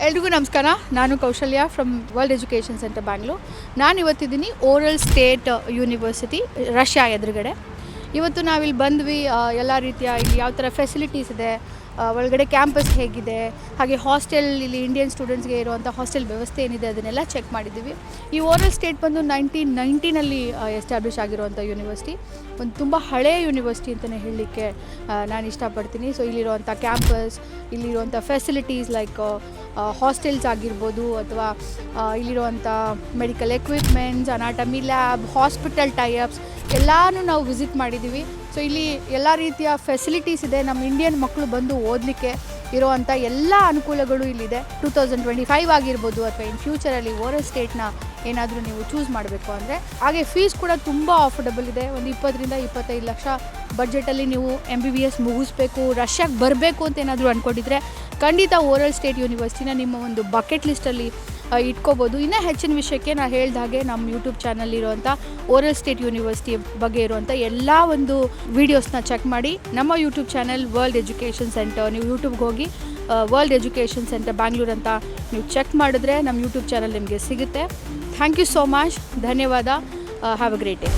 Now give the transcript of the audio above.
ಎಲ್ರಿಗೂ ನಮಸ್ಕಾರ. ನಾನು ಕೌಶಲ್ಯ from world education centre Bangalore. ನಾನು ಇವತ್ತಿದ್ದೀನಿ ಓರಲ್ ಸ್ಟೇಟ್ ಯೂನಿವರ್ಸಿಟಿ ರಷ್ಯಾ ಎದುರುಗಡೆ. ಇವತ್ತು ನಾವಿಲ್ಲಿ ಬಂದ್ವಿ. ಎಲ್ಲ ರೀತಿಯ ಇಲ್ಲಿ ಯಾವ ಥರ ಫೆಸಿಲಿಟೀಸ್ ಇದೆ, ಒಳಗಡೆ ಕ್ಯಾಂಪಸ್ ಹೇಗಿದೆ, ಹಾಗೆ ಹಾಸ್ಟೆಲ್ ಇಲ್ಲಿ ಇಂಡಿಯನ್ ಸ್ಟೂಡೆಂಟ್ಸ್ಗೆ ಇರುವಂಥ ಹಾಸ್ಟೆಲ್ ವ್ಯವಸ್ಥೆ ಏನಿದೆ ಅದನ್ನೆಲ್ಲ ಚೆಕ್ ಮಾಡಿದ್ದೀವಿ. ಈ ಓರಲ್ ಸ್ಟೇಟ್ ಬಂದು 1990ನಲ್ಲಿ ಎಸ್ಟಾಬ್ಲಿಷ್ ಆಗಿರುವಂಥ ಯೂನಿವರ್ಸಿಟಿ. ಒಂದು ತುಂಬ ಹಳೆಯ ಯೂನಿವರ್ಸಿಟಿ ಅಂತಲೇ ಹೇಳಲಿಕ್ಕೆ ನಾನು ಇಷ್ಟಪಡ್ತೀನಿ. ಸೊ ಇಲ್ಲಿರುವಂಥ ಕ್ಯಾಂಪಸ್, ಇಲ್ಲಿರುವಂಥ ಫೆಸಿಲಿಟೀಸ್ ಲೈಕ್ ಹಾಸ್ಟೆಲ್ಸ್ ಆಗಿರ್ಬೋದು, ಅಥವಾ ಇಲ್ಲಿರುವಂಥ medical equipments, anatomy lab, hospital tie ups ಎಲ್ಲನೂ ನಾವು ವಿಸಿಟ್ ಮಾಡಿದ್ದೀವಿ. ಸೊ ಇಲ್ಲಿ ಎಲ್ಲ ರೀತಿಯ ಫೆಸಿಲಿಟೀಸ್ ಇದೆ. ನಮ್ಮ ಇಂಡಿಯನ್ ಮಕ್ಕಳು ಬಂದು ಓದಲಿಕ್ಕೆ ಇರುವಂಥ ಎಲ್ಲ ಅನುಕೂಲಗಳು ಇಲ್ಲಿದೆ. 2025 ಆಗಿರ್ಬೋದು ಅಥವಾ ಇನ್ ಫ್ಯೂಚರಲ್ಲಿ ಓರಲ್ ಸ್ಟೇಟ್ನ ಏನಾದರೂ ನೀವು ಚೂಸ್ ಮಾಡಬೇಕು ಅಂದರೆ. ಹಾಗೆ ಫೀಸ್ ಕೂಡ ತುಂಬ ಆಫರ್ಡಬಲ್ ಇದೆ. ಒಂದು 20-25 ಲಕ್ಷ ಬಡ್ಜೆಟಲ್ಲಿ ನೀವು MBBS ಮುಗಿಸ್ಬೇಕು, ರಷ್ಯಾಗೆ ಬರಬೇಕು ಅಂತ ಏನಾದರೂ ಅಂದ್ಕೊಂಡಿದ್ರೆ ಖಂಡಿತ ಓರಲ್ ಸ್ಟೇಟ್ ಯೂನಿವರ್ಸಿಟಿನ ನಿಮ್ಮ ಒಂದು ಬಕೆಟ್ ಲಿಸ್ಟಲ್ಲಿ ಇಟ್ಕೋಬೋದು. ಇನ್ನೂ ಹೆಚ್ಚಿನ ವಿಷಯಕ್ಕೆ ನಾನು ಹೇಳಿದ ಹಾಗೆ ನಮ್ಮ ಯೂಟ್ಯೂಬ್ ಚಾನಲ್ಲಿರುವಂಥ ಓರಲ್ ಸ್ಟೇಟ್ ಯೂನಿವರ್ಸಿಟಿ ಬಗ್ಗೆ ಇರುವಂಥ ಎಲ್ಲ ಒಂದು ವೀಡಿಯೋಸ್ನ ಚೆಕ್ ಮಾಡಿ. ನಮ್ಮ YouTube channel world education centre, ನೀವು ಯೂಟ್ಯೂಬ್ಗೆ ಹೋಗಿ ವರ್ಲ್ಡ್ ಎಜುಕೇಷನ್ ಸೆಂಟರ್ ಬ್ಯಾಂಗ್ಳೂರ್ ಅಂತ ನೀವು ಚೆಕ್ ಮಾಡಿದ್ರೆ ನಮ್ಮ ಯೂಟ್ಯೂಬ್ ಚಾನಲ್ ನಿಮಗೆ ಸಿಗುತ್ತೆ. Thank you so much. ಧನ್ಯವಾದ. Have a great day.